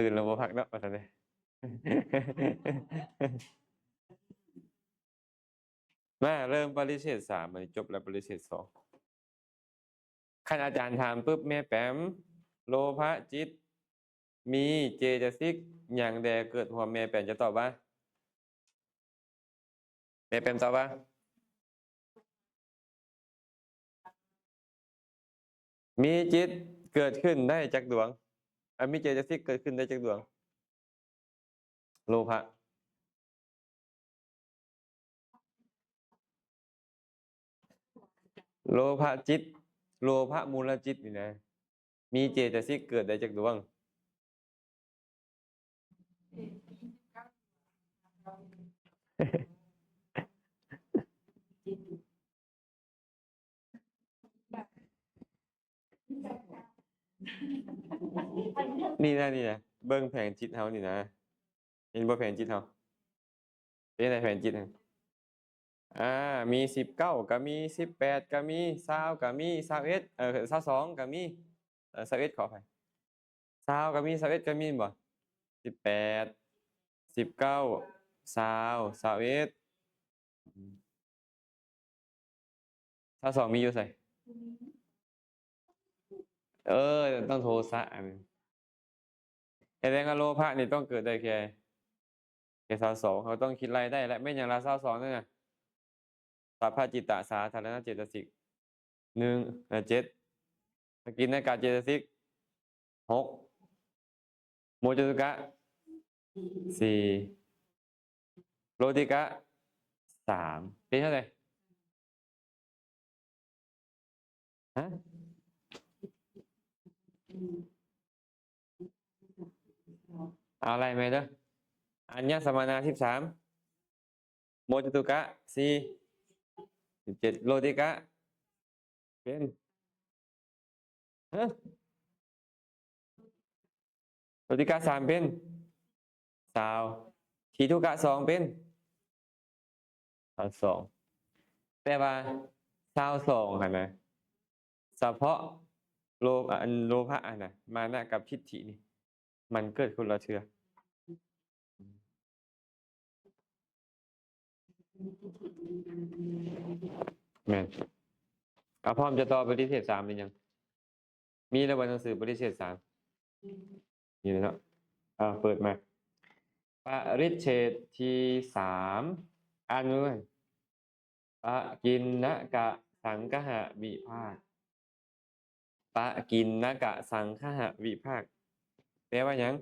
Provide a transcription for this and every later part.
ตื่นแล้วบ่พักเนาะว่าซั่นเด้ มาเริ่มปริเชษฐ์3มันจบแล้วปริเชษฐ์2คันอาจารย์ถามปุ๊บแม่แปมโลภะจิต มีเจตสิกอย่างใดเกิดความแม่แปมจะตอบว่าแม่แปมตอบว่ามีจิตเกิดขึ้นได้จากดวงมีเจตสิกเกิดขึ้นได้จากดวงโลภะโลภะจิตโลภะมูลจิตนี่นะมีเจตสิกเกิดได้จากดวงนี่นะเบิ่งแผงจิตเฮานี่นะเห็นบ่แผงจิตเฮาเป็นไงแผงจิตมี19ก็มี18ก็มี20ก็มี2122ก็มี21ขออภัย20ก็มี21ก็มีบ่18 19 20 21 22มีอยู่ไสต้องโทสะอันแสดงว่าโลภะนี่ต้องเกิดได้แค่22เขาต้องคิดไล่ได้และไม่อย่างละ22นั่นน่ะสัพพจิตตสาธารณเจตสิก7สกิณกะเจตสิก6โมจตุกะ4โลติกะ3เป็นเท่าไหร่ฮะเอาอะไรไหมเด้ออัญญสมานา13โมจตุกะ4 17โลติกะเป็นฮะโลติกะ3เป็น20ทีทุกะ2เป็น22แต่ว่า22หั่นนะเฉพาะโลภะน่ะมานะกับทิฏฐินี่มันเกิดคนละเทื่อแม่นพร้อมจะต่อปฏิเสธ3หรือยังมีแล้วบ่หนังสือปฏิเสธ3นี่เนาะเปิดมาปริเฉทที่3อ่านด้วยปกิณณกะสังคหวิภาคปกิณณกะสังคหวิภาคแปลว่าหยัง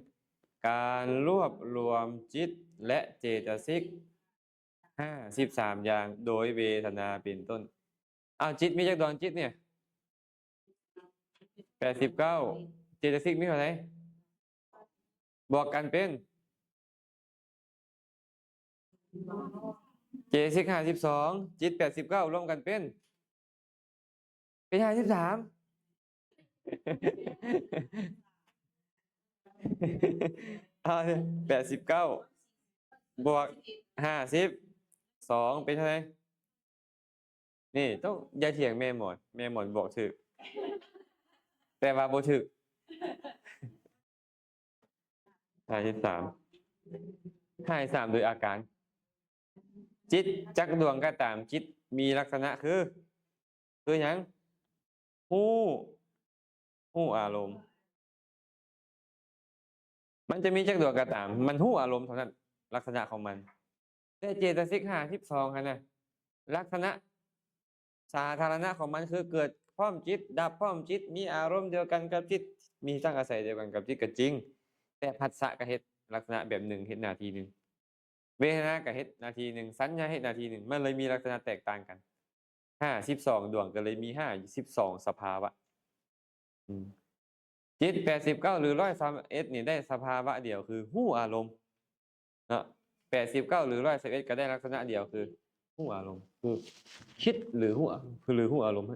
การรวบรวมจิตและเจตสิก53อย่างโดยเวทนาเป็นต้นจิตมีจักดวงจิตเนี่ย89เจตสิกมีเท่าไหร่บอกกันเป็นเจตสิก52จิต89รวมกันเป็น5389บวก52เป็นเท่าไหร่นี่ต้องอย่าเถียงแม่หมอนบอกถูกแต่ว่าบ่ถูก53โดยอาการจิตจักดวงก็ตามจิตมีลักษณะคือหยังฮู้อารมณ์มันจะมีจักดวงก็ตามมันฮู้อารมณ์เท่านั้นลักษณะของมันแต่เจตสิก52คั่นน่ะลักษณะสาธารณะของมันคือเกิดพร้อมจิตดับพร้อมจิตมีอารมณ์เดียวกันกับจิตมีตั้งอาศัยเดียวกันกับจิตก็จริงแต่ผัสสะก็เฮ็ดลักษณะแบบหนึ่งเฮ็ดหน้าที่หนึ่งเวทนาก็เฮ็ดหน้าที่หนึ่งสัญญาเฮ็ดหน้าที่หนึ่งมันเลยมีลักษณะแตกต่างกัน52ดวงก็เลยมี52สภาวะจิต89หรือ131นี่ได้สภาวะเดียวคือฮู้อารมณ์เนาะ89หรือ111ก็ได้ลักษณะเดียวคือฮู้อารมณ์คือคิดหรือฮู้อารมณ์เ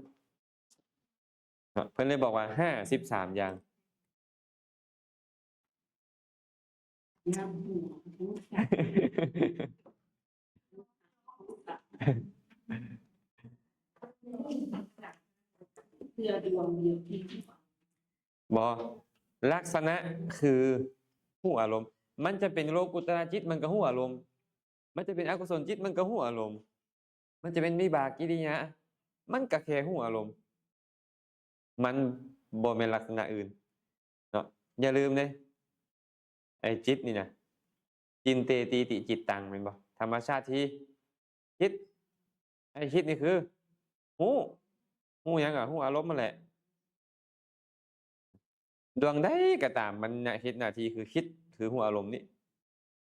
พิ่นเลยบอกว่า53อย่างบ่ลักษณะคือ ฮู้อารมณ์มันจะเป็นโลกุตระจิตมันก็ฮู้อารมณ์มันจะเป็นอกุศลจิตมันก็ฮู้อารมณ์มันจะเป็นวิบากกิริยามันก็แค่ฮู้อารมณ์มันบ่แม่นลักษณะอื่นเนาะอย่าลืมเด้ไอ้จิตนี่น่ะจินเตตีติจิตตังแม่นบ่ธรรมชาติที่คิดไอ้คิดนี่คือฮู้ฮู้หยังอะฮู้อารมณ์นั่นแหละดวงใดก็ตามมันน่ะเฮ็ดหน้าที่คือคิดคือฮู้อารมณ์นี้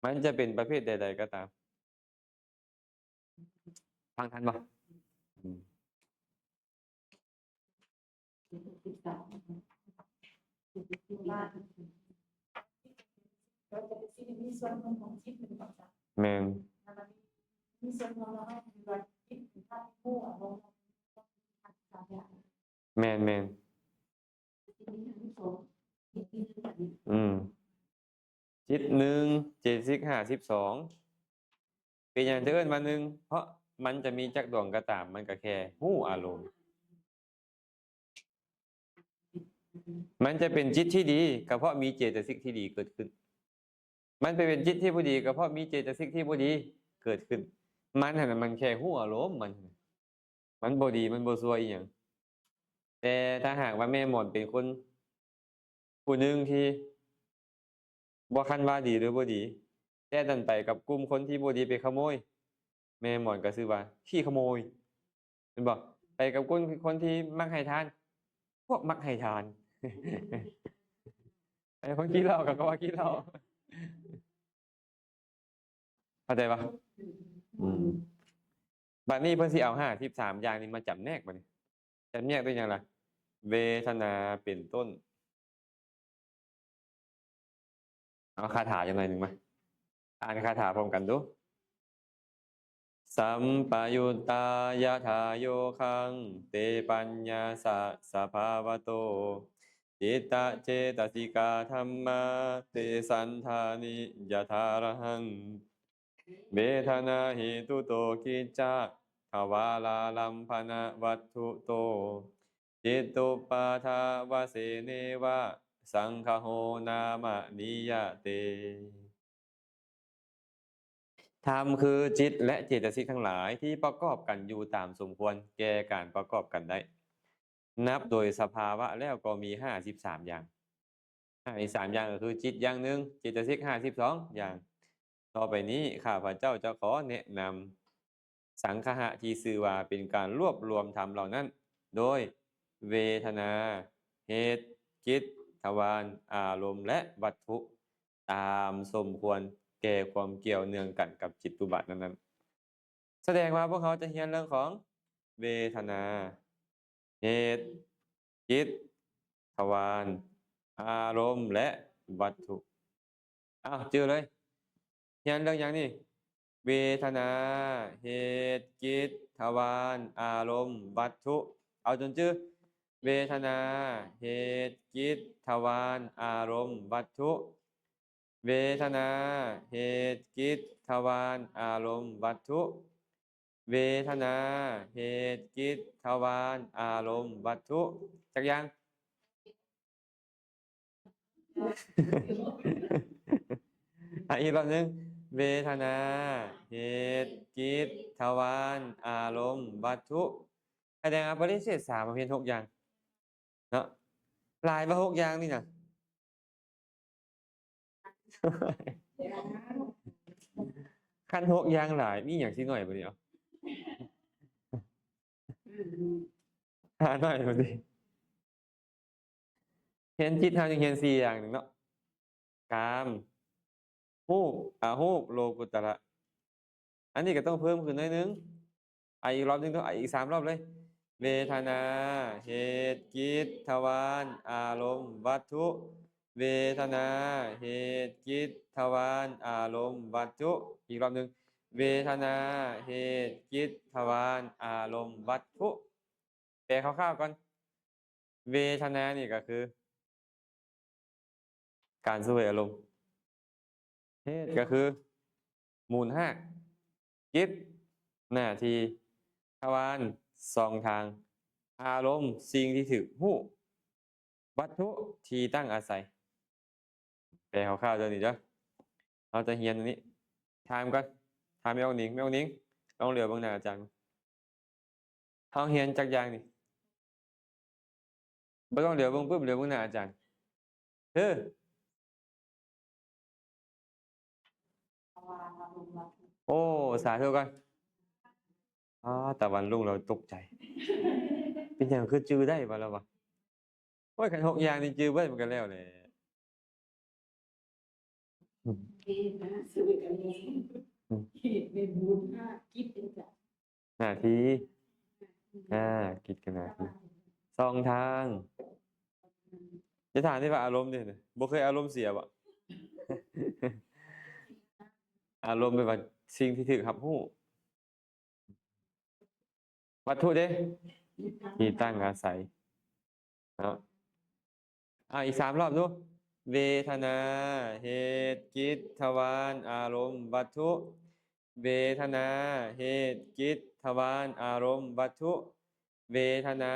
มันจะเป็นประเภทใดๆก็ตามฟังทันบ่อืมมีส่วนของจิตเป็นปัจจัย แม่น มีส่วนของเราให้เป็นวันจิตเป็นธาตุผู้อารมณ์ต่างๆ แม่นอืมจิต1เจตสิก52เป็นหยังจะเอิ้นว่า1เพราะมันจะมีจักดวงก็ตามมันก็แค่ฮู้อารมณ์มันจะเป็นจิตที่ดีก็เพราะมีเจตสิกที่ดีเกิดขึ้นมันไปเป็นจิตที่บ่ดีก็เพราะมีเจตสิกที่บ่ดีเกิดขึ้นมันหั่นน่ะมันแค่ฮู้อารมณ์มันบ่ดีมันบ่ชั่วอิหยังแต่ถ้าหากว่าแม่หม่อนเป็นคนผู้หนึ่งที่บ่คันว่าดีหรือบ่ดีแต่ดันไปกับกลุ่มคนที่บ่ดีไปขโมยแม่หม่อนก็ชื่อว่าขี้ขโมยแม่นบ่ไปกับคนที่มักให้ทานพวกมักให้ทาน ไอ้คนขี้เหล้าก็ว่าขี้เหล้าเข้าใจปะบัดนี้เพิ่นสิเอา53อย่างนี้มาจำแนกบัดนี้จำแนกด้วยหยังล่ะเวทนาเป็นต้นเอาคาถาจักหน่อยหนึ่งมาอ่านคาถาพร้อมกันดูสัมปยุตตายถาโยคังเตปัญญาสภาวโตจิตตะเจตสิกาธัมมาเตสันธานิยถารหังเวทนาหิตุโตกิจจะทวาลาลัมพนะวัตถุโตจิตตุปาทาวเสเนวะสังคโหนามะนิยเตธรรมคือจิตและเจตสิกทั้งหลายที่ประกอบกันอยู่ตามสมควรแก่การประกอบกันได้นับโดยสภาวะแล้วก็มี53อย่าง53อย่างก็คือจิตอย่างหนึ่งเจตสิก52อย่างต่อไปนี้ข้าพเจ้าจะขอแนะนำสังคหะที่ชื่อว่าเป็นการรวบรวมธรรมเหล่านั้นโดยเวทนาเหตุจิตทวารอารมณ์และวัตถุตามสมควรแก่ความเกี่ยวเนื่องกันกับจิตตุบะนั้นๆแสดงว่าพวกเขาจะเรียนเรื่องของเวทนาเหตุจิตทวารอารมณ์และวัตถุอ้าวจือเลยเรียนเรื่องอย่างนี้เวทนาเหตุจิตทวารอารมณ์วัตถุเอาจนจื้อเวทนาเหตุจิตทวารอารมณ์วัตถุเวทนาเหตุจิตทวารอารมณ์วัตถุเวทนาเหตุจิตทวารอารมณ์วัตถุจักอย่าง อีกรอบหนึ่งเวทนาเหตุจิตทวารอารมณ์วัตถุแสดงว่าปฏิเสธ3มาเพียง6อย่างเนาะหลายบ่6อย่างนี่น่ะ คัน6อย่างหลายมีหยังสิน้อยบ่นี่เอาหาหน่อยบ่ดิเห็นจิตเฮายังเห็น4อย่างหนึ่งเนาะกามรูปรูปโลกุตระอันนี้ก็ต้องเพิ่มขึ้นหน่อยหนึงอีกรอบหนึงต้องอีก3รอบเลยเวทนาเหตุจิตทวารอารมณ์วัตถุเวทนาเหตุจิตทวารอารมณ์วัตถุอีกรอบหนึงเวทนาเหตุจิตทวารอารมณ์วัตถุแปลคร่าวๆก่อนเวทนานี่ก็คือการเสวยอารมณ์เหตุก็คือมูล5จิตหน้าที่ทวาร2ทางอารมณ์สิ่งที่ถูกรู้วัตถุที่ตั้งอาศัย แปลคร่าวๆเดี๋ยวนี้จ้ะเราจะเรียนอันนี้ถามก่อนถามแม่องหนิงแม่องหนิงลองเหลือเบิ่งหน้าอาจารย์เฮาเรียนจักอย่างนี่บ่ต้องเหลือเบิ่งปุ๊บเหลือเบิ่งหน้าอาจารย์เออ ทวารอารมณ์วัตถุ โอ้สาธุก่อนอ๋อตะวันรุ่งเราตกใจ เป็นอย่างคือจื้อได้บ่แล้ววะโอ้ยขันหกอย่างนี่จื้อเบิดมันกันแล้วแหละอืม เอ๊ะนะสื่อกันเองเหตุในบุญห้ากิจเป็นจัด หน้าที่กิจกันหน้าที่สองทางจะถามที่ว่าอารมณ์ดิเนี่ยบ่เคยอารมณ์เสียบ่ อารมณ์เป็นว่าสิ่งที่ถูกรับรู้วัตถุเด้ที่ตั้งอาศัยเนาะอีก3 รอบดูเวทนาเหตุกิจทวารอารมณ์วัตถุเวทนาเหตุกิจทวารอารมณ์วัตถุเวทนา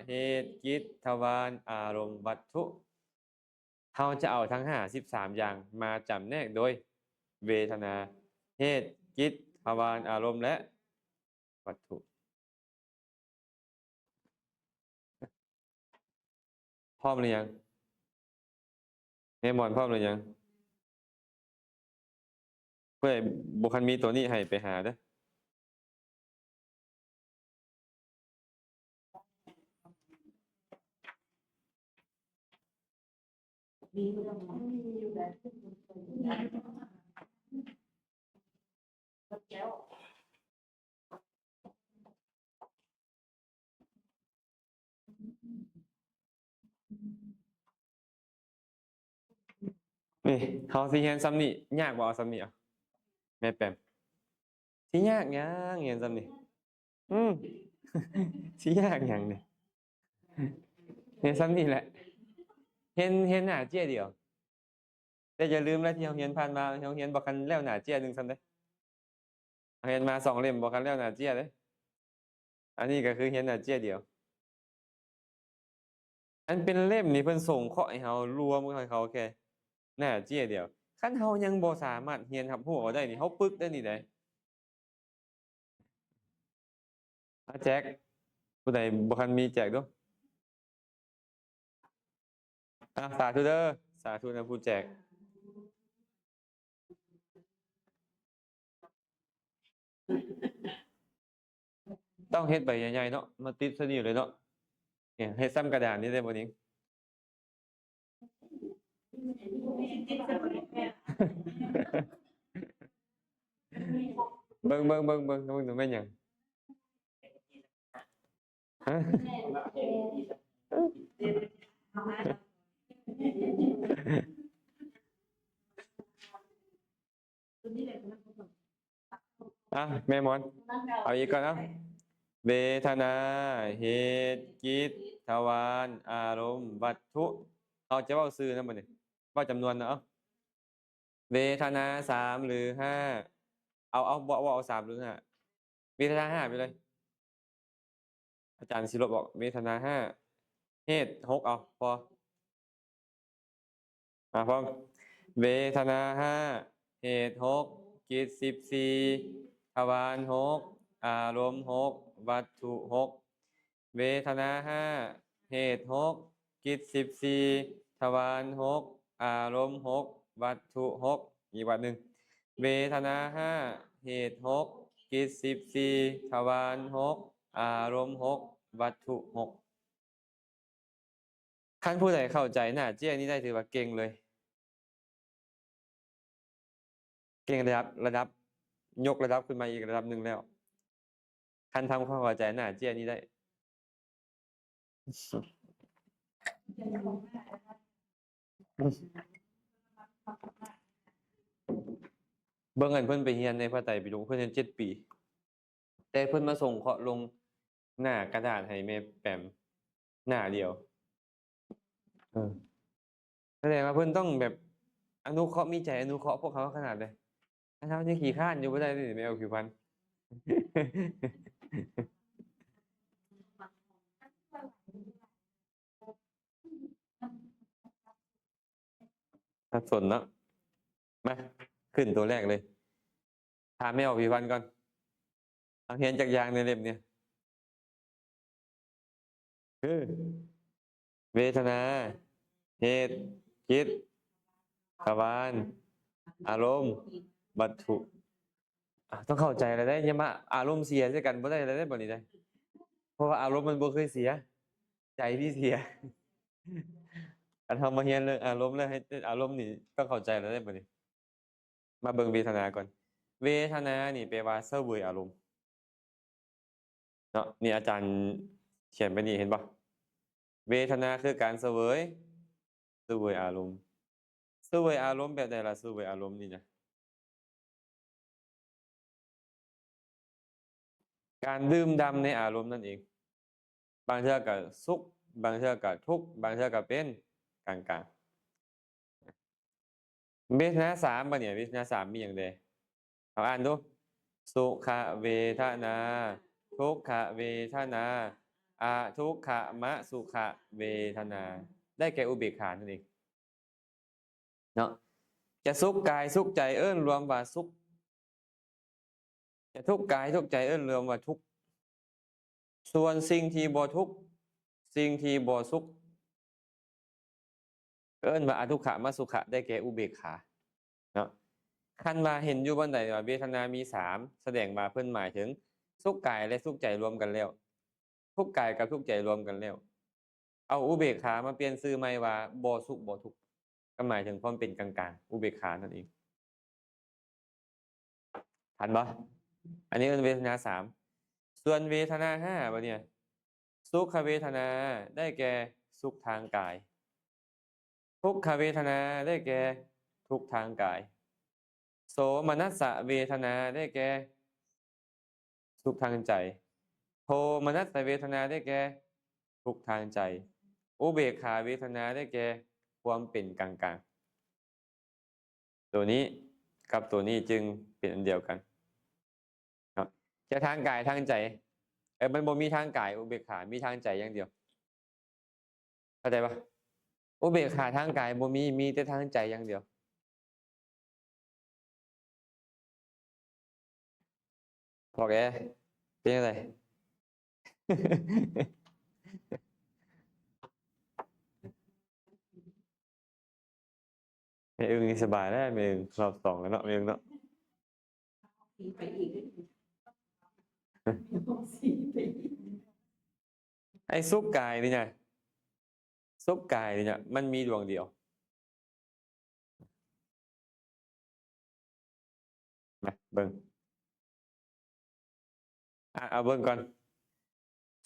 เหตุกิจทวารอารมณ์วัตถุเราจะเอาทั้ง53อย่างมาจำแนกโดยเวทนาเหตุกิจทวารอารมณ์และวัตถุพร้อมหรือยังเมมอนพร้อมหรือยังเพื่อบุคคลมีตัวนี้ให้ไปหาเด้อ มีเรื่องมันมีอยู่แบบที่มันเป็นอย่างแล้ว นี่เขาสิเรียนซ้ำนี่ยากบ่เอาซ้ำนี่อ่ะแม่แปมสิยากหยังเรียนซ้ำนี่อืม สิยากหยังเนี่ยเรียนซ้ำนี่แหละเรียนหน้าเจี้ยเดียวแต่อย่าลืมนะที่เราเรียนผ่านมาเราเรียนบ่คันแล้วหน้าเจี้ยหนึงซ้ำเด้เราเรียนมา2 เล่มบ่คันแล้วหน้าเจี้ยเด้อันนี้ก็คือเรียนหน้าเจี้ยเดียวอันเป็นเล่มนี่เพิ่นส่งเคราะห์ให้เรารวมให้เขาแค่หน้าเจี้ยเดียวคันเรายังบ่สามารถเรียนรับรู้เอาได้นี่เราปึกได้นี่ได้แจกผู้ใดบ่คันมีแจกเด้อสาธุเด้อสาธุนะผู้แจก ต้องเฮ็ดใบใหญ่ๆเนาะมาติดซะนี่เลยเนาะเนี่ยเฮ็ดซ้ำกระดานนี่ได้บ่นิ้ง เบิ่งดูแม่นหยังฮะแม่มอนเอาอีกก่อนเนาะเวทนาเหตุกิจทวารอารมณ์วัตถุเอาจะเว้าชื่อนำบ่นี่เว้าจำนวนเนาะเวทนา3หรือ5เอาบ่เอา3หรือ5เวทนา5ไปเลยอาจารย์สิลบออกเวทนา5เหตุ6เอาพอพร้อมเวทนา5เหตุ6กิจ14ทวาร6อารมณ์6วัตถุ6เวทนา5เหตุ6กิจ14ทวาร6อารมณ์6วัตถุ6อีกวัดหนึ่งเวทนา5เหตุ6กิจ14ทวาร6อารมณ์6วัตถุ6ท่านผู้ใดเข้าใจหน้าเจี้ยนี้ได้ถือว่าเก่งเลยเก่งระดับยกระดับขึ้นมาอีกระดับหนึ่งแล้วท่านทำความเข้าใจหน้าเจี้ยนี้ได้เบิ่งอันเพิ่นไปเรียนในพระไตรปิฎกเพิ่นเรียน7 ปีแต่เพิ่นมาส่งเคราะห์ลงหน้ากระดาษให้แม่แปมหน้าเดียวแสดงว่าเพิ่นต้องแบบอนุเคราะห์มีใจอนุเคราะห์พวกเขาขนาดใดทั้งๆที่ขี้คร้านอยู่บ่ได้นี่แม่เอาผิวพรรณ สับสนเนาะมาขึ้นตัวแรกเลยถามไม่ออกพี่วันก่อนเอาเห็นจากอย่างในเล่มเนี่ยคือเวทนาเหตุคิดทวารอารมณ์วัตถุต้องเข้าใจอะไรได้อยังมาอารมณ์เสียด้วยกันบ่ได้อะไรได้บ่นี้ได้เพราะว่าอารมณ์มันบ่เคยเสีย ใจพี่เสีย การทำมาเฮียนเรื่องอารมณ์แล้วให้อารมณ์นี่ต้องเข้าใจแล้วได้บ่นี้มาเบิ่งเวทนาก่อน เวทนานี่แปลว่าเสวยอารมณ์เนาะนี่อาจารย์เขียนไปนี่เห็นปะเวทนาคือการเสวยอารมณ์เสวยอารมณ์แบบใดล่ะเสวยอารมณ์นี่นะการดื่มด่ำในอารมณ์นั่นเอง บางเทื่อก็สุขบางเทื่อก็ทุกข์บางเทื่อก็เป็นกลางๆเวทนาสามปะเนี่ยเวทนาสามมีอย่างใดเอาอ่านดูสุขเวทนาทุกขเวทนาอาทุกขมะสุขเวทนา ได้แก่อุเบกขานั่นเองเนาะจะสุขกายสุขใจเอิ้นรวมว่าสุขจะทุกข์กายทุกข์ใจเอิ้นรวมว่าทุกข์ส่วนสิ่งที่บ่ทุกข์สิ่งที่บ่สุขเอิ้นว่าอทุกขมสุขะได้แก่อุเบกขาเนาะคันว่าเห็นอยู่บนใดว่าเวทนามีสามแสดงมาเพิ่นหมายถึงสุขกายและสุขใจรวมกันแล้วทุกข์กายกับทุกข์ใจรวมกันแล้วเอาอุเบกขามาเปลี่ยนชื่อใหม่ว่าบ่สุขบ่ทุกข์ก็หมายถึงความเป็นกลางๆอุเบกขานั่นเองทันบ่อันนี้เป็นเวทนาสามส่วนเวทนาห้าบ่เนี่ยสุขเวทนาได้แก่สุขทางกายทุกขเวทนาได้แก่ทุกข์ทางกายโสมนัสสะเวทนาได้แก่ทุกข์ทางใจโทมนัสสะเวทนาได้แก่ทุกข์ทางใจอุเบกขาเวทนาได้แก่ความเป็นกลางๆตัวนี้กับตัวนี้จึงเป็นอันเดียวกันครับจะทางกายทางใจมันบ่มีทางกายอุเบกขามีทางใจอย่างเดียวเข้าใจปะอุเบกขาทางกายบ่มีแต่ทางใจอย่างเดียวพอแกเป็นยังไง แม่อึงนี่สบายแล้วแม่อึงรอบสองแล้วเนาะแม่อึงเนาะ สีไปอีกสีไปอีก ไอ้ซุปกายนี่ไงซุปกายนี่เนี่ยมันมีดวงเดียวมาเบิ่งเอาเบิ่งก่อน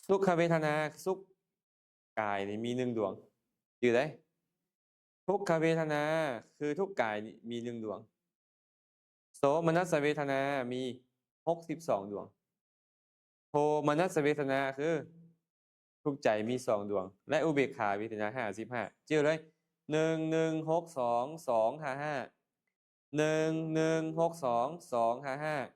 สุขเวทนาสุขกายนี่มีหนึ่งดวงอยู่ได้ทุกขเวทนาคือทุกกายนี่มีหนึ่งดวงโสมนัสเวทนามี62ดวงโทมนัสเวทนาคือทุกใจมี2ดวงและอุเบกขาเวทนา55ชื่อเลย11622551162255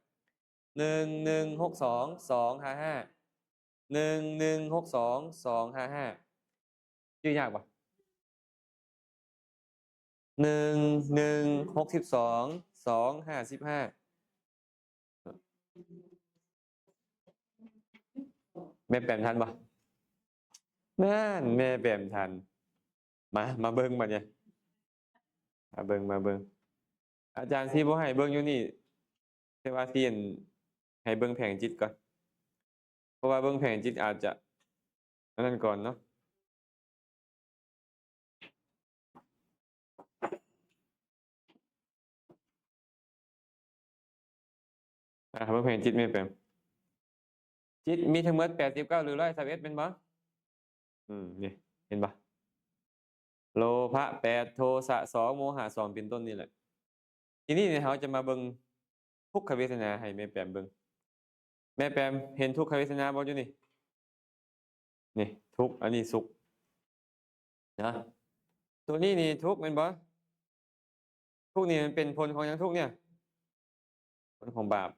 11622551162255ชื่อยากปะ116225แม่แปมทันปะนั่นแม่แปมทันมาเบิ่งมาเนี่ยมาเบิ่งอาจารย์ที่บ่ให้เบิ่งอยู่นี่แต่ว่าที่ให้เบิ่งแผงจิตก่อนเพราะว่าเบิ่งแผงจิตอาจจะอันนั้นก่อนเนาะเบิ่งแผงจิตแม่แปมจิตมีทั้งหมด89หรือ121เป็นบ่นี่เห็นปะโลภะ8โทสะ2โมหะ2เป็นต้นนี่แหละทีนี้เนี่ยเราจะมาเบิ่งทุกขเวทนาให้แม่แปมเบิ่งแม่แปมเห็นทุกขเวทนาบ่อยู่นี่ทุกข์อันนี้สุขนะตัวนี้นี่ทุกข์แม่นบ่ทุกข์นี่มันเป็นผลของหยังทุกข์เนี่ยผลของบาป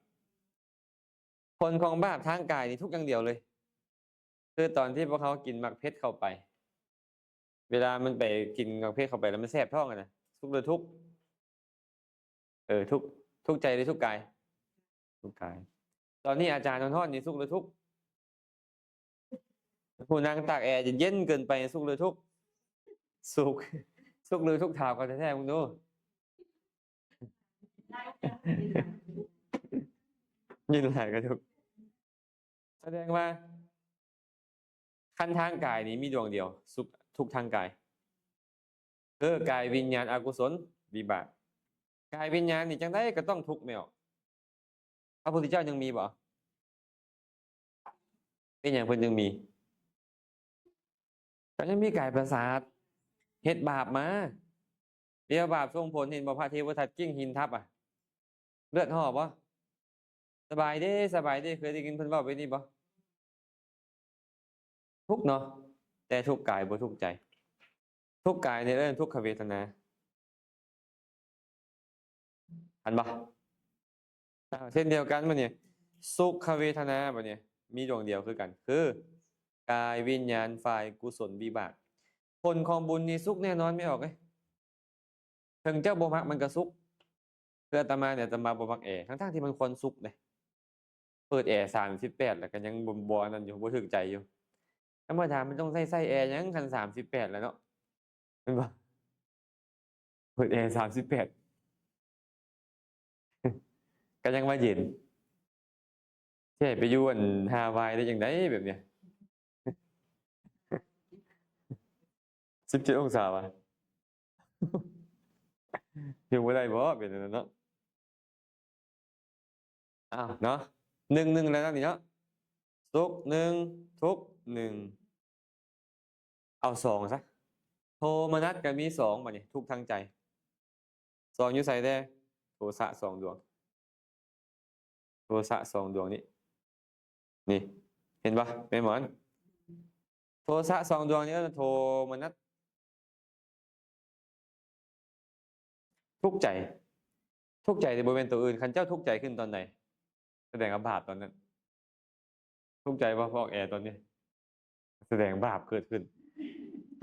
ผลของบาปทางกายนี่ทุกข์อย่างเดียวเลยคือตอนที่พวกเขากินหมักเพชรเข้าไปเวลามันไปกินหมักเพชรเข้าไปแล้วมันแสบท้องอะนะ สุขหรือทุกข์ทุกข์ใจหรือทุกข์กายทุกข์กายตอนนี้อาจารย์นนทอนนี่สุขหรือทุกข์ผู้นั่งตากแอร์จะเย็นเกินไปสุขหรือทุกข์สุขสุขหรือทุกข์ถามกันแท้ๆมึงดู ยินหลายกระทุกแสดงว่าขั้นทางกายนี้มีดวงเดียวสุขทุกทางกายกายวิญญาณอกุศลวิบากกายวิญญาณนี่จังได้ก็ต้องทุกข์ไม่ออกพระพุทธเจ้ายังมีบ่เป็นอย่างเพิ่นยังมีก็ยังมีกายประสาทเฮ็ดบาปมาเรียกบาปส่งผลเห็นบ่พระเทวทัตกิ้งหินทับเลือดหอบบ่สบายเด้เคยได้ยินเพิ่นเว้าไปนี่บ่ทุกข์เนาะแต่ทุกข์กายบ่ทุกข์ใจทุกข์กายในเรื่องทุกขเวทนาอันบ่เช่นเดียวกันบ่เนี่ยสุขเวทนาบ่เนี่ยมีดวงเดียวคือกันคือกายวิญญาณฝ่ายกุศลวิบากผลของบุญนี่สุขแน่นอนไม่ออกเลยถึงเจ้าบ่มักมันก็สุขคืออาตมาเนี่ยอาตมาบ่มักแอร์ทั้งๆที่มันควรสุขเลยเปิดแอร์38แล้วก็ยังบ่นั่นอยู่บ่ถึกใจอยู่ธรรมดามันต้องใส่แอร์ยังคัน38แล้วเนาะแม่นบ่เปิดแอร์38ก็ยังว่าเย็นสิให้ไปอยู่ฮาวายได้จังไดแบบเนี้ย17 องศาว่ะอยู่บ่ได้บ่เป็นอันนั้นเนาะอ้าวเนาะ1แล้วเนาะนี่เนาะสุข1ทุกข์1เอา2ซะโทมนัสก็มี2บัดนี้ทุกข์ทางใจ2อยู่ไสเด้โทสะ2ดวงโทสะ2ดวงนี้นี่เห็นปะแม่หมอนโทสะ2ดวงนี้โทมนัสทุกข์ใจในบริเวณตัวอื่นคันเจ้าทุกข์ใจขึ้นตอนไหนแสดงว่าบาปตอนนั้นทุกข์ใจเพราะแอร์ตอนนี้แสดงบาปเกิดขึ้น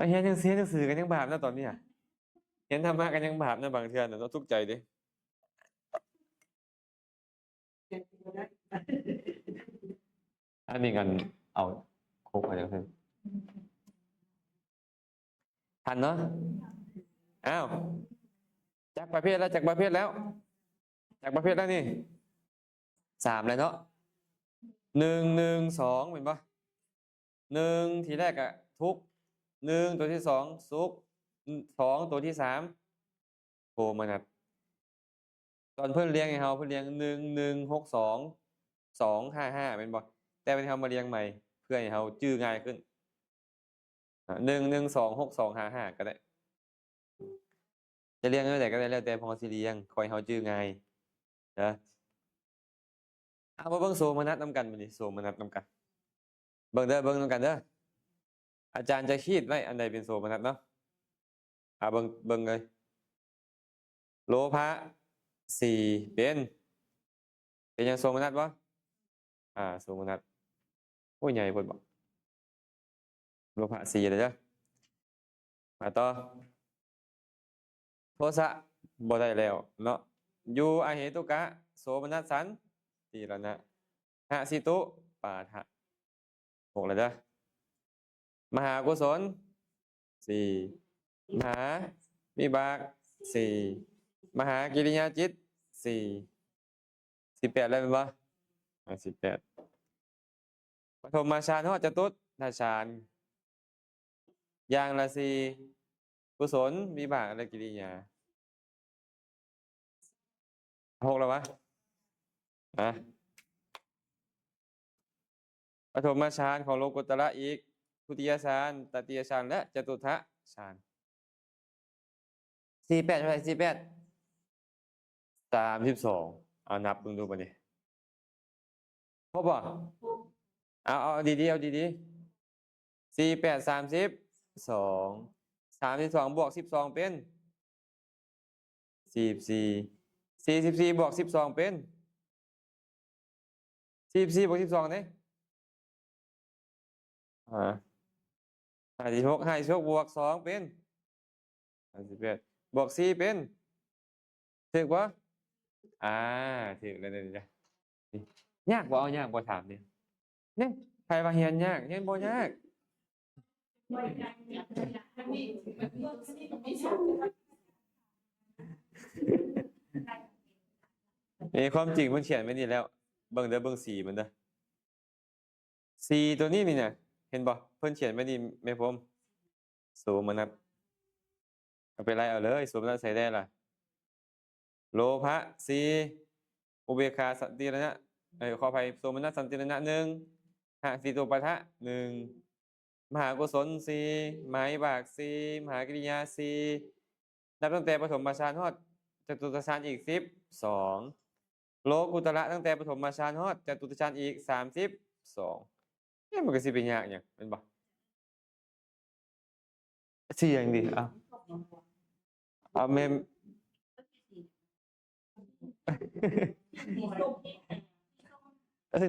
เห็นยังเสียหนังสือกันยังบาปนะตอนนี้เห็นธรรมะกันยังบาปนะบางเทื่อเราทุกข์ใจดิอันนี้กันเอาโคกอะไรกันทันเนาะอ้าวจากประเภทแล้วนี่3เลยเนาะ1 2เป็นปะ1ทีแรกอะทุกข์1ตัวที่2สุข2ตัวที่3โทมนัสตอนเพื่อนเรียงให้เฮาเพื่อนเรียง1162 255เป็นบ่แต่เป็นเฮามาเรียงใหม่เพื่อให้เฮาจื้อง่ายขึ้น1126255ก็ได้จะเรียงอะไรก็ได้แล้วแต่พอสิเรียงคอยเฮาจื้อง่ายนะเอามาเบิ่งโสมนัสนำกันบัดนี้โสมนัสนำกันเบิ่งนำกันเด้ออาจารย์จะขีดไว้อันใดเป็นโสมนัสเนาะเบิ่งเลยโลภะ4เป็นยังโสมนัสบ่โสมนัสโอ้ยใหญ่เพิ่นบ่โลภะ4เลยเด้อมาต่อโทสะบ่ได้แล้วเนาะอยู่อเหตุกะโสมนัสสันติรณะหสิตุปาทะ6เลยเด้อมหากุศล4มหาวิบาก4มหากิริยาจิต4 18แล้วแม่นบ่18ปฐมฌานฮอดจตุตถฌานอย่างละ4กุศลวิบากและกิริยา6แล้ววะปฐมฌานของโลกุตระอีกทุติยฌานตติยฌานและจตุตถฌาน48เท่าไหร่48 32เอานับดูบัดนี้ครบบ่เอาดี48 32 32บวก12เป็น44บวก12เป็น44บวก12เนี่ย56บวก2เป็น51 บวก4เป็นถูกบ่อ่าถูกแล้วนี่จ้ะนี่ยากบ่เอายากบ่ถามเนี่ยเนี่ยใครว่าเรียนยากเรียนบ่ยาก ไม่ได้อยากจะอยากให้มีแบบนี้ที่ไม่ชอบ ความจริงมันเขียนไว้นี่แล้วเบิ่งเด้อเบิ่งสีมันเด้อสีตัวนี้นี่น่ะเห็นบ่เพิ่นเขียนไว้นี่แม่ผมโสมนัสเอาไปไล่เอาเลยโสมนัสใส่ได้ล่ะโลภะสีอุเบกขาสันติรณะขออภัยโสมนัสสันติรณะ1หะสีตัวปะทะ1มหากุศล4มหาวิบาก4มหากิริยา4นับตั้งแต่ปฐมฌานฮอดจตุตฌานอีก12โลกุตระตั้งแต่ปฐมฌานฮอดจตุตฌานอีก32เนี่ยมันก็สิเป็นยากหยังแม่นบ่สิหยังดิเอาแม่น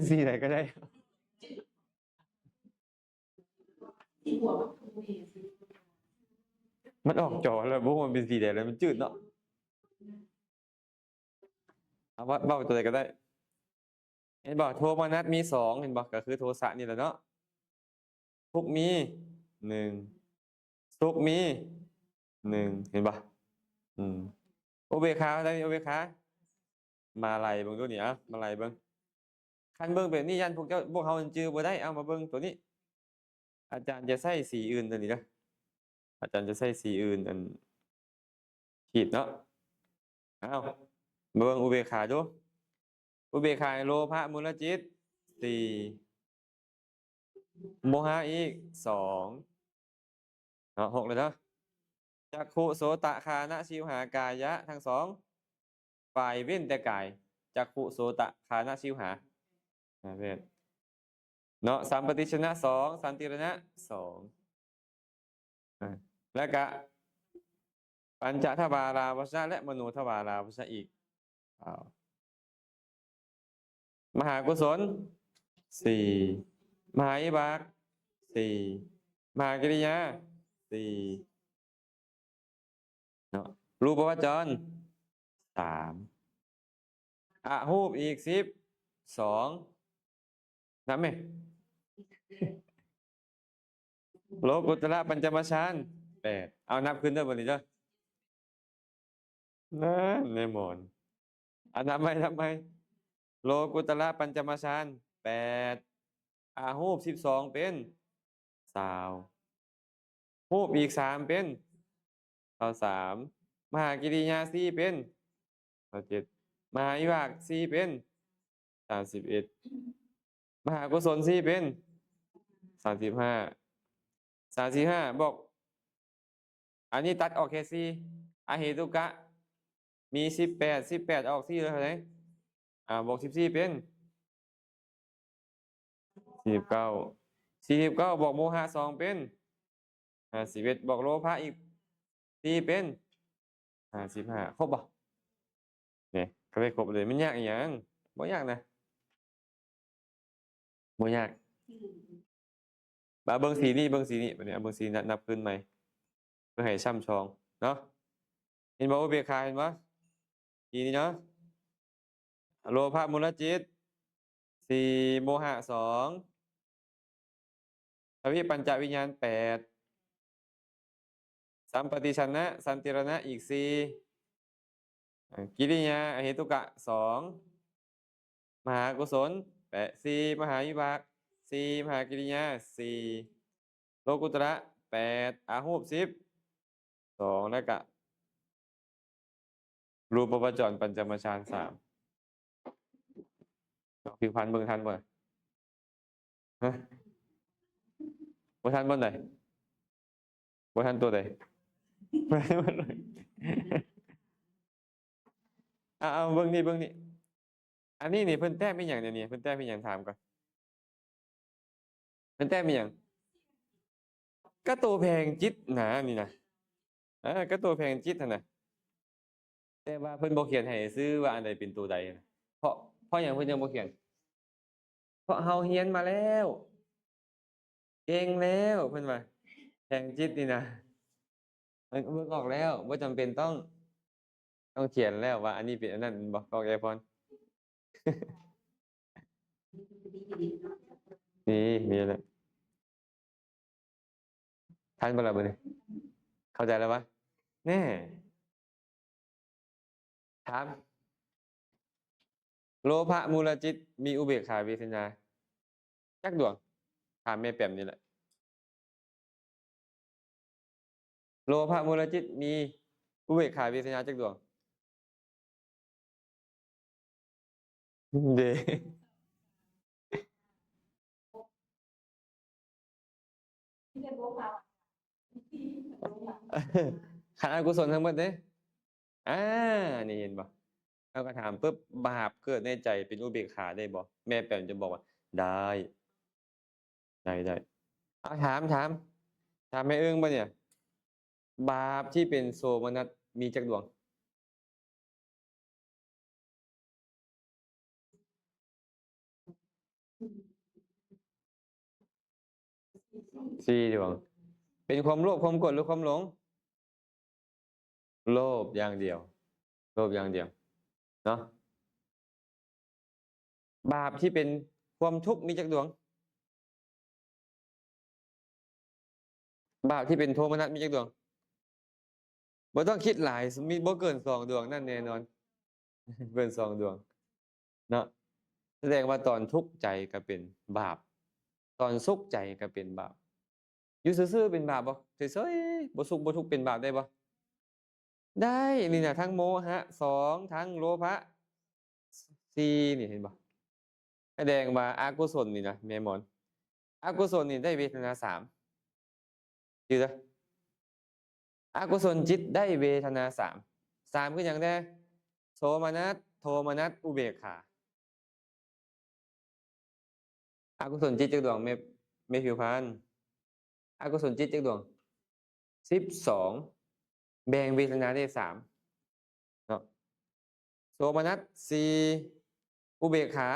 สีไหนก็ได้ ที่หัวมันถูกมันออกจอแล้วพวกมันเป็นสีแดงแล้วมันจืดเนาะเอาว่าเบ้าตัวไหนก็ได้ เห็นบอกโทมนัสมี2เห็นบอกก็คือโทสะนี่แหละเนาะทุกข์มี1สุขมี1เห็นปะอุเบกขาอะไรอุเบกขามาไล่เบิ่งตัวนี้อ่ะมาไล่เบิ่งคันเบิ่งแบบนี้ยันพวกเจ้าพวกเขาจื้อบ่ได้เอามาเบิ่งตัวนี้ อาจารย์จะใส่สีอื่นตัวนี้นะอาจารย์จะใส่สีอื่นอันขีดเนาะเอามาเบิ่งอุเบกขาดูอุเบกขาโลภะมูลจิต4โมหะอีก2เอา6เลยเนาะจักขุโสตคานะชิวหากายะทั้ง2ฝ่ายเว้นแต่กายจักขุโสตคานะชิวหาเว้นเนาะสัมปติชนะ2สันติรณะ2แล้วก็ปัญจทวาราวชนะและมโนทวาราวชนะอีกมหากุศล4มหาวิบาก4มหากิริยา4เนาะรูปวจร3อะรูปอีก12นับไหมโลกุตระปัญจมฌาน8เอานับขึ้นเด้อบัดนี้เด้อนั่นในหมอนนับไหมโลกุตระปัญจมฌาน8อารูป12เป็น20รูปอีก3เป็น23มหากิริยา4เป็น27มหาวิบาก4เป็น31มหากุศล4เป็น35บอกอันนี้ตัดออกแค่4อเหตุกะมี18ออก4เลยเท่าไหร่บอก14เป็น49บอกโมหะ2เป็น51บอกโลภะอีก4เป็น55ครบป่ะเนี่ยก็ไม่ครบเลยมันยากอีหยังบ่ยากนะบ่ยากมาเบิ่งสีนี้บัดนี้เอาเบิ่งสีนับขึ้นใหม่เพื่อให้ช่ำชองเนาะเห็นบ่อุเบกขาเห็นบ่สีนี้เนาะโลภะมูลจิต4โมหะ2อวิปัญจวิญญาณ8สัมปติชนะสันติรณะอีก4กิริยาอเหตุกะ2มหากุศล4มหาวิบาก4มหากิริยา4โลกุตระ8อารูป12แล้วก็รูปวจรปัญจมฌาน3ผิวพรรณเบิ่งทันบ่ฮะบ่ทันบ่ไหนบ่ทันตัวใดบ่ทันบ่เลยเอาเบิ่งนี่อันนี้นี่เพิ่นแต้มอีหยังเนี่ยเพิ่นแต้มอีหยังถามก่อนเพิ่นแต้มอีหยังก็ตัวแพงจิตนะนี่นะก็ตัวแพงจิตหั่นน่ะแต่ว่าเพิ่นบ่เขียนให้ซื่อว่าอันใดเป็นตัวใดนะเพราะหยังเพิ่นยังบ่เขียนเพราะเฮาเรียนมาแล้วเก่งแล้วเพิ่นว่าแพงจิตนี่นะ มันเบิ่งออกแล้วว่าจำเป็นต้องเขียนแล้วว่าอันนี้เป็นอันนั้นบอกออกไอพอนนี่มีอะไรทันบ่ล่ะมื้อนี้เข้าใจแล้วปะแน่ถามโลภะมูลจิตมีอุเบกขาเวทนาจักดวงถามแม่แป๋มนี่แหละโลภะมูลจิตมีอุเบกขาเวทนาจักดวงเด ที่ได้บอกว่าที่บอกว่า ขันอกุศลทั้งหมดเด้อ่านี่เห็นปะเราก็ถามปุ๊บบาปเกิดในใจเป็นอุเบกขาได้บ่แม่แป๋มจะบอกว่าได้ได้เอาถามแม่เอิ้งป่ะเนี่ยบาปที่เป็นโสมนัสมีจักดวงสี่ดวงเป็นความโลภความโกรธหรือความหลงโลภอย่างเดียวโลภอย่างเดียวเนาะบาปที่เป็นความทุกข์มีจักดวงบาปที่เป็นโทมนัสมีจักดวงบ่ต้องคิดหลายมีบ่เกินสองดวงนั่นแน่นอน เกินสองดวงเนาะแสดงว่าตอนทุกข์ใจก็เป็นบาปตอนสุขใจก็เป็นบาปอยู่ซื่อๆเป็นบาปบ่เฉยๆบ่สุขบ่ทุกข์เป็นบาปได้บ่ได้นี่น่ะทั้งโมหะสองทั้งโลภะสี่นี่เห็นบ่แสดงว่าอกุศลนี่นะแม่หมอนอกุศลนี่ได้เวทนาสามอยู่เด้ออกุศลจิตได้เวทนาสามสามคือหยังแน่โสมนัสโทมนัสอุเบกขาอกุศลจิตจักดวงไม่ผิวพรรณอกุศลจิตจักดวง12แบ่งเวทนาได้3เนาะโสมนัส4อุเบกขา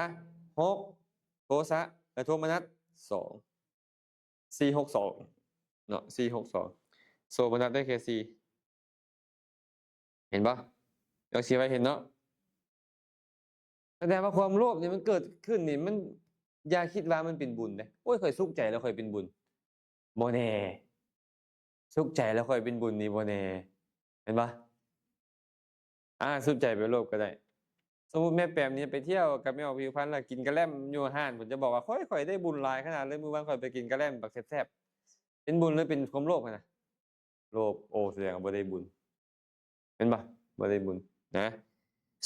6โทสะและโทมนัส2 4 6 2เนาะ4 6 2โสมนัสได้แค่4เห็นปะอยากชี้ไว้เห็นเนาะแสดงว่าความโลภนี่มันเกิดขึ้นนี่มันอย่าคิดว่ามันเป็นบุญนะโอ้ยเคยสุขใจแล้วเคยเป็นบุญบ่แน่สุขใจแล้วค่อยเป็นบุญนี่บ่แน่เห็นปะสุขใจไปโลภก็ได้สมมุติแม่แปมนี่ไปเที่ยวกับแม่ออกผิวพรรณแล้วกินกะแล่มอยู่ห้านผมจะบอกว่าค่อยได้บุญหลายขนาดเลยมื้อวานค่อยไปกินกะแล่มบักแซ่บๆเป็นบุญหรือเป็นความโลภกันนะโลภโอ้แสดงว่าบ่ได้บุญเห็นปะบ่ได้บุญนะ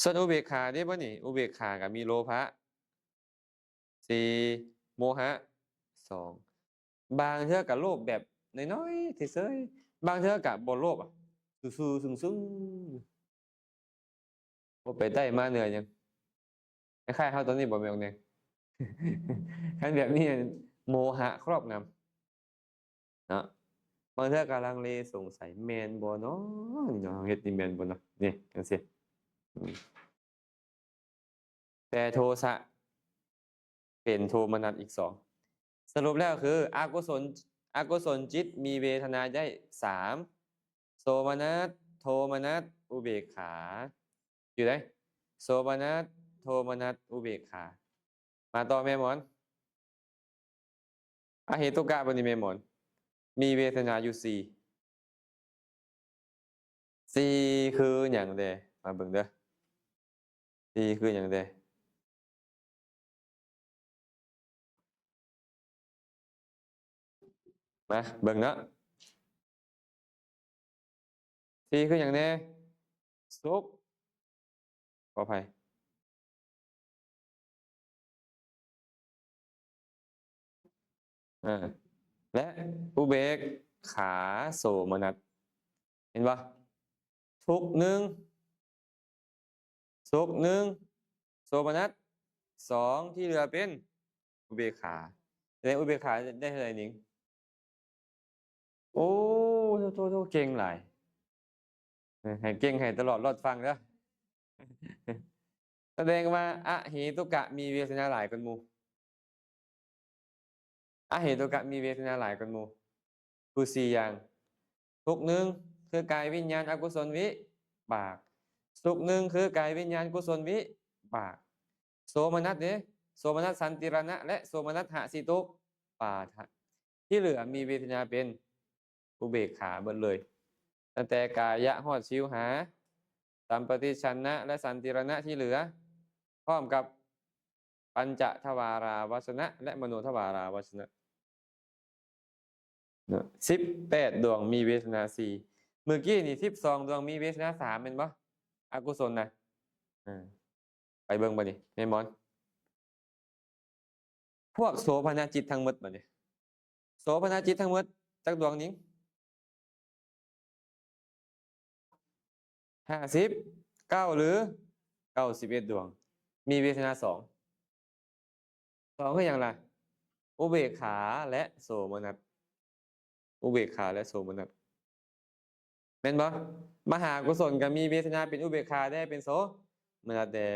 ส่วนอุเบกขานี่บ่นี่อุเบกขาก็มีโลภะ4โมหะ2บางเทื่อก็โลภแบบน้อยๆเฉยๆบางเทื่อก็บ่โลภซื่อๆซึ้งๆบ่ไปได้มาเหนื่อยหยังคล้ายๆเฮาตอนนี้บ่แม่นแนง คันแบบนี้โมหะครอบงำเนาะบางเทื่อก็ลังเลสงสัยแม่นบ่เนาะนี่เนาะเฮ็ดนี่แม่นบ่เนาะนี่จังซี่แต่โทสะเป็นโทมนัสอีก2สรุปแล้วคืออกุศลจิตมีเวทนาได้3โสมนัสโทมนัสอุเบกขาอยู่ได้โสมนัสโทมนัสอุเบกขามาต่อแม่หมอนอเหตุกะบ่นี่แม่หมอนมีเวทนาอยู่4คือหยังเด้มาเบิ่งเด้อ4คือหยังเด้มาเบิ่งเนาะ4คือหยังแน่สุขขออภัยและอุเบกขาโสมนัสเห็นปะทุกข์1สุข1โสมนัส2ที่เหลือเป็นอุเบกขาแสดงอุเบกขาได้เท่าไหร่หนิงโอ้โทเก่งหลายให้เก่งให้ตลอดรอดฟังเด้อ แสดงว่าอเหตุกะมีเวทนาหลายกว่าหมู่อเหตุกะมีเวทนาหลายกว่าหมู่คือ4อย่างทุกข์1 คือกายวิญญาณอกุศลวิบากสุขหนึ่งคือกายวิญญาณกุศลวิบากโสมนัสเด้โสมนัสสันติรณะและโสมนัสหสิตุปาทะที่เหลือมีเวทนาเป็นอุเบกขาเบิดเลยตั้งแต่กายะฮอดชิวหาสัมปติชนะและสันติรณะที่เหลือพร้อมกับปัญจทวาราวาสนะและมโนทวาราวาสนะ18 ดวงมีเวทนาสี่เมื่อกี้นี่12 ดวงมีเวทนา3เป็นปะอกุศลนะไปเบิ่งบ่นี่แม่มอนพวกโสภณจิตทั้งหมดบ่นี่โสภณจิตทั้งหมดจักดวงนี้59หรือ91 ดวงมีเวทนา2คืออย่างไรอุเบกขาและโสมนัสอุเบกขาและโสมนัสเป็นบ่มหากุศลก็มีเวทนาเป็นอุเบกขาได้เป็นโสมนัสได้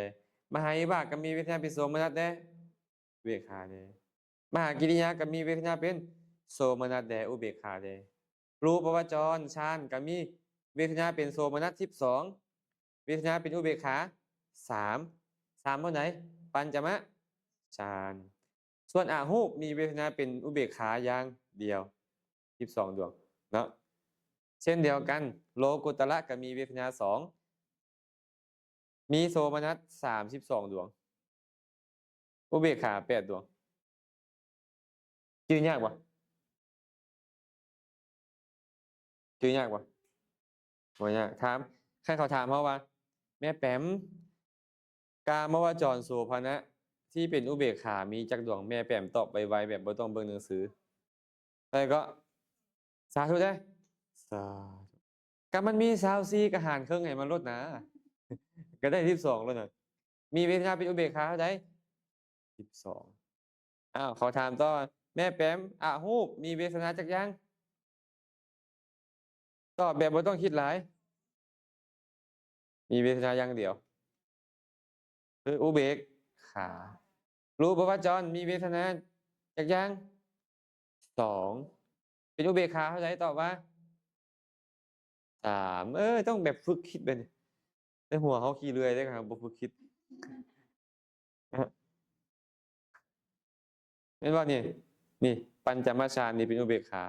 มหาวิบากก็มีเวทนาเป็นโสมนัสได้อุเบกขาได้มหากิริยาก็มีเวทนาเป็นโสมนัสได้อุเบกขาได้รูปวจรฌานก็มีเวทนาเป็นโสมนัส12เวทนาเป็นอุเบกขา3เท่าไหนปัญจมฌานส่วนอาหูปมีเวทนาเป็นอุเบกขาอย่างเดียว12 ดวงเนาะเช่นเดียวกันโลกุตระก็มีเวทนา2มีโสมนัส32 ดวงอุเบกขา8 ดวงจื้อยากบ่จื้อยากบ่บ่ยากถามใครเขาถามเพราะว่าแม่แปมกามวจรโสภณะที่เป็นอุเบกขามีจักดวงแม่แปมตอบไวๆแบบบ่ต้องเบิ่งหนังสือแล้วก็สาธุได้สาธุก็มันมี24ก็หารครึ่งให้มันลดนะก็ได้12แล้วน่ะมีเวทนาเป็นอุเบกขาเท่าใด12อ้าวเขาถามต่อแม่แปมอะฮูปมีเวทนาจักอย่างตอบแบบบ่ต้องคิดหลายมีเวทนาอย่างเดียวคืออุเบกขารูปวจรมีเวทนาจักอย่าง2เป็นอุเบกขาเท่าใดตอบว่า3ต้องแบบฝึกคิดไปนี่ในหัวเขาขี้เลื่อยได้ครับบ่ฝึกคิดเห็นบ่นี่ปัญจมฌานนี่เป็นอุเบกขา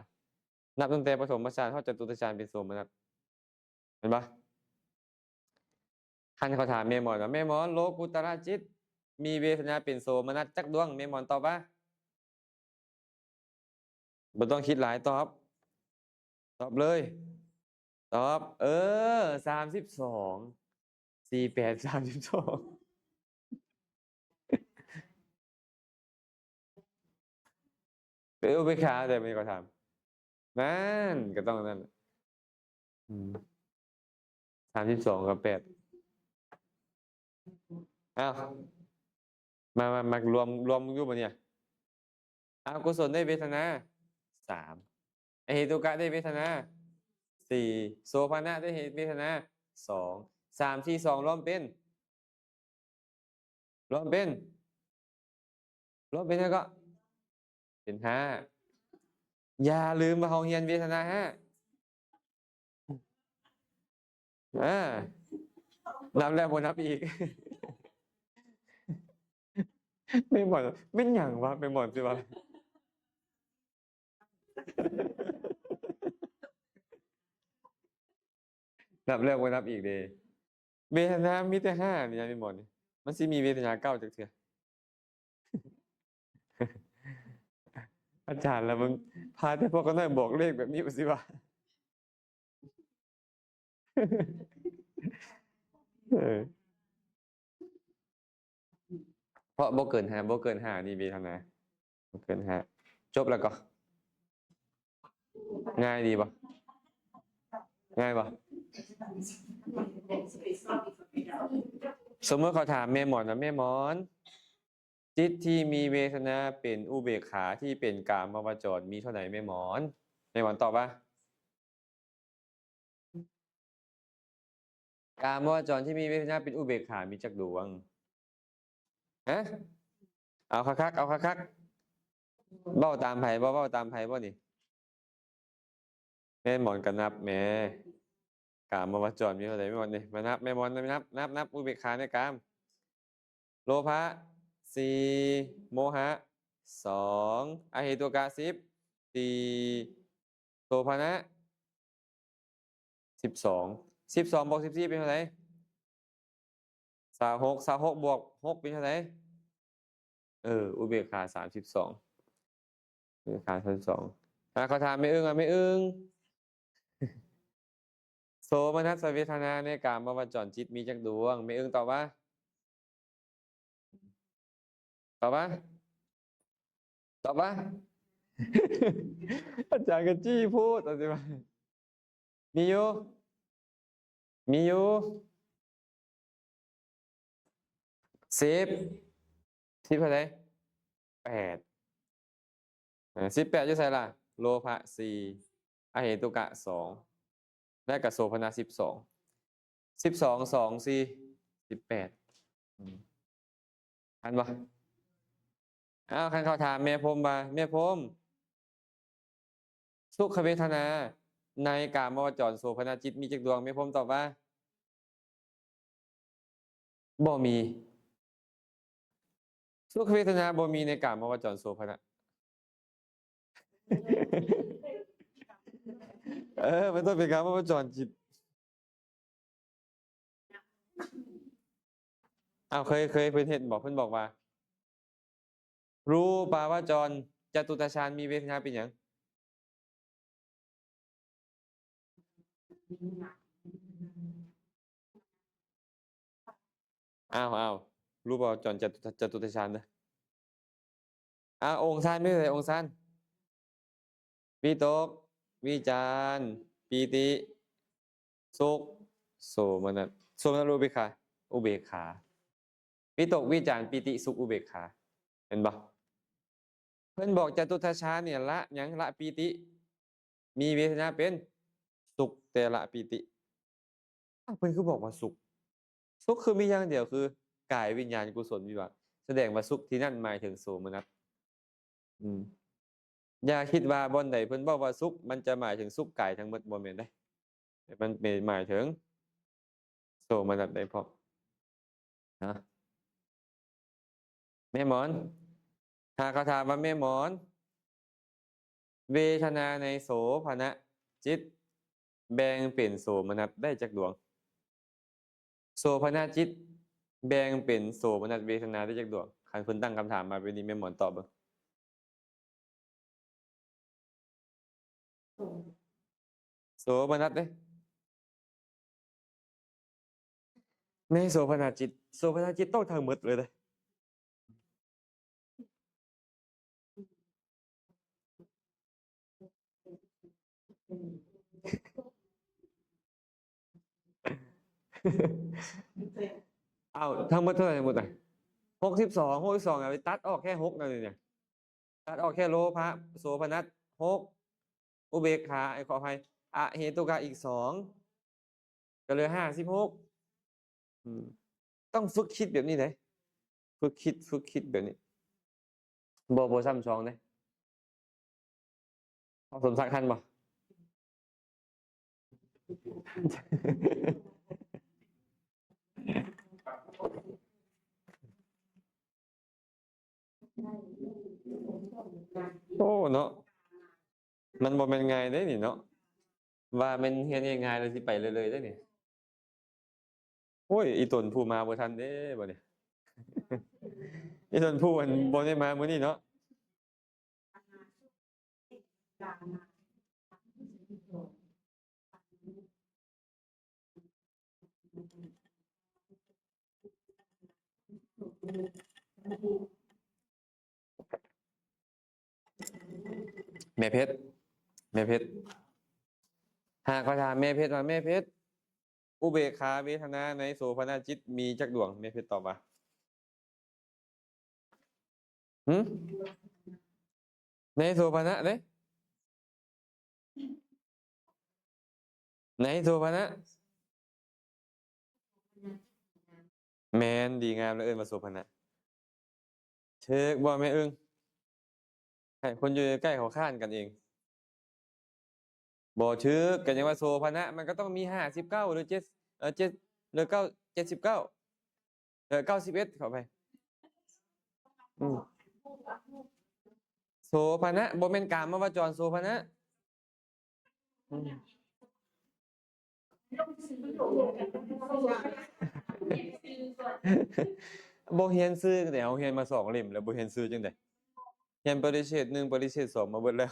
นับตั้งแต่ปฐมฌานเฮาจตุตฌานเป็นโสมนัสเห็นบ่คันเขาถามแม่หมอนว่าแม่หมอนโลกุตระจิตมีเวทนาเป็นโสมนัสจักดวงแม่หมอนตอบว่าบ่ต้องคิดหลายตอบเลยตอบ32 48 32เป็นอุเบกขาแต่ไม่เขาถามนั่นก็ต้องนั่น32 กับ 8อ้าวมารวมอยู่บ่เนี่ยอกุศลได้เวทนา3อเหตุกะได้เวทนา4โสภณะได้เวทนา2 3 4 2รวมเป็นแล้วก็เป็น5อย่าลืมว่าเราเรียนเวทนา5นับแล้วบ่นับอีก ไม่หมดไม่หยังวะไม่หมดสิวะ นับแล้วบ่นับอีกเด้เวทนามีแต่5นี่ยังไม่หมดนี่มันสิมีเวทนา9จักเทื่อ อาจารย์แล้วมึงพาแต่พวกก็น้อยบอกเลขแบบนี้บ่สิวะ เพราะบ่เกิน5นี่เวทนาบ่เกิน5จบแล้วก็ง่ายดีบ่ง่ายบ่สมมติเขาถามแม่หมอนว่าแม่หมอนจิตที่มีเวทนาเป็นอุเบกขาที่เป็นกามวจรมีเท่าไหร่แม่หมอนตอบว่ากามวจรที่มีเวทนาเป็นอุเบกขามีจักดวงฮะเอาคักเบ้าตามไผบ่นี่แม่หมอนก็นับแหม กามวจรมีเท่าไหร่ไม่หมดนี่มานับแม่มอนนับอุเบกขาในกาม โลภะสี่โมหะสองอเหตุกะสี่โสภณะ12บวก14เป็นเท่าไหร่26บวก6เป็นเท่าไหร่อุเบกขา32อุเบกขา32เขาถามไม่อึ้งไม่อึ้งโสมนัสเวทนาในกามวจรจิตมีจักดวงไม่อึ้งตอบว่าตอบว่าตอบว่า อาจารย์ก็จี้พูดเอาสิว่ามีอยู่มีอยู่10เท่าไหร่818อยู่ใส่ล่ะโลภะ4อเหตุกะ2และกโสภณะ122 4 18ทันปะอ้าวคันเขาถามแม่พรหมว่าแม่พรหมสุขเวทนาในกามวจรโสภณจิตมีจักดวงแม่พรหมตอบว่าบ่มีสุขเวทนาบ่มีในกามวจรโสภณ มันต้องเป็นกามวจรจิตอ้าวเคยเพิ่นเห็นบอกเพิ่นบอกว่า รูปาวจรจตุตฌานมีเวทนาเป็นหยังอ้าวรูปาวจรจตุตฌานเด้อองค์ฌานไม่ใช่องค์ฌานวิตกวิจารปีติสุขโสมนัสรูปเบกขาอุเบกขาวิตกวิจารปีติสุขอุเบกขาเห็นปะเพิ่นบอกจตุตฌานเนี่ยละหยังละปีติมีเวทนาเป็นสุขแต่ละปีติเพิ่นคือบอกว่าสุขคือมีอย่างเดียวคือกายวิญญาณกุศลวิบากแสดงว่าสุขที่นั่นหมายถึงโสมนัสอย่าคิดว่าบนใดเพิ่นบอกว่าสุขมันจะหมายถึงสุขกายทั้งหมดบ่แม่นได้มันเป็นหมายถึงโสมนัสได้พร้อมนะแม่หมอนหากเขาถามว่าแม่หมอน เวทนาในโสภณจิตแบ่งเป็นโสมนัสได้จักดวงโสภณจิตแบ่งเป็นโสมนัสเวทนาได้จักดวงคันเพิ่นตั้งคำถามมาเป็นนี้แม่หมอนตอบเบิ่งโสมนัสเด้ในโสภณจิตต้องทั้งหมดเลยเด้ทั้งหมดเท่าไหร่ทั้งหมดอ่ะ62ไปตัดออกแค่6นั่นเนี่ยตัดออกแค่โลภะโสภณัส6อุเบกขาขออภัยอเหตุกะอีก2ก็เหลือ56ต้องฝึกคิดแบบนี้เลยฝึกคิดแบบนี้บ่ซ้ำสองเด้เอาสมศักดิ์ทันบ่โอ้เนาะมันบ่แม่นง่ายเด้นี่เนาะว่ามันเฮ็ดง่ายๆเลยสิไปเลยเด้นี่โอ้ยอีตนผู้มาบ่ทันเด้บัดนี้ อีตนผู้มันบ่ได้มามื้อนี้เนาะแม่เพชรหากเขาถามแม่เพชรว่าแม่เพชรอุเบกขาเวทนาในโสภณจิตมีจักดวงแม่เพชรตอบว่าหึในโสภณะเด้ในโสภณะแม่นดีงามแล้วเอิ้นว่าโสภณะเชิกบ่แม่อึ้งให้คนอยู่ใกล้เขาค้านกันเอง บ่ถึกก็ยังว่าโสภณะมันก็ต้องมี59หรือ7หรือ7991เข้าไปอืมโสภณะบ่แม่นกามวจรโสภณะอืม บ่เรียนซื้อแต่เอาเรียนมา2เล่มแล้วบ่เรียนซื้อจังได๋เรียนปริเชษฐ์1ปริเชษฐ์2มาเบิดแล้ว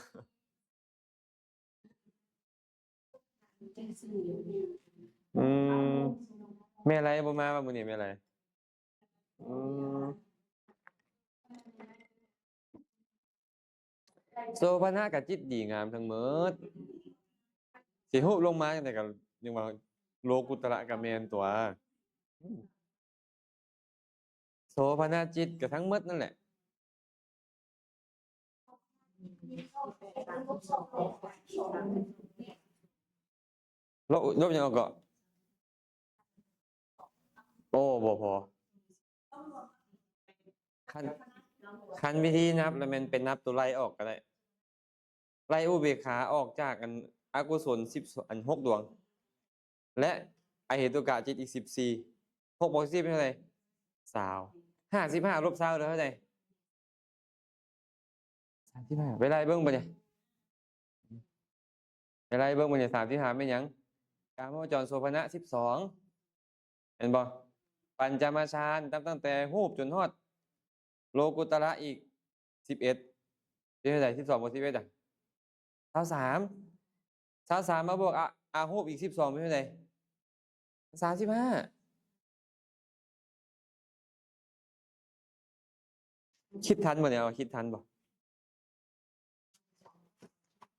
อืมแม่ไรบ่มาว่ามื้อนี้แม่ไรอืมโสภณะกับจิตดีงามทั้งหมดสิฮุบลงมาจังได๋ก็ยังว่าโลกุตระก็แม่นตัวอืมโสภณจิตก็ทั้งหมดนั่นแหละลบยังเอาเกาะโอ้บ่พอคันวิธีนับแล้วแม่นเป็นนับตัวไล่ออกก็ได้ไล่อุเบกขาออกจากอันอกุศล10อัน6ดวง และอเหตุกะจิตอีก14 6บวก10เป็นเท่าไหร่20 55ลบ20เหลือเท่าไหร่35ไปไล่เบิ่งบ่เนี่ยไปไล่เบิ่งบ่เนี่ย35เป็นหยังกามวจรโสภณะ12เห็นบ่ปัญจมาฌานตั้งแต่รูปจนฮอดโลกุตระอีก11เป็นเท่าไหร่12บวก11อ่ะ23มาบวกรูปอีก12เป็นเท่าไหร่35คิดทันบ่เนี่ยเอาคิดทันบ่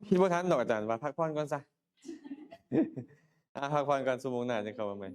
คิดบ่ทันดอกอาจารย์ว่าพักผ่อนก่อนซะพักผ่อนก่อนชั่วโมงหน้าจะเข้ามาใหม่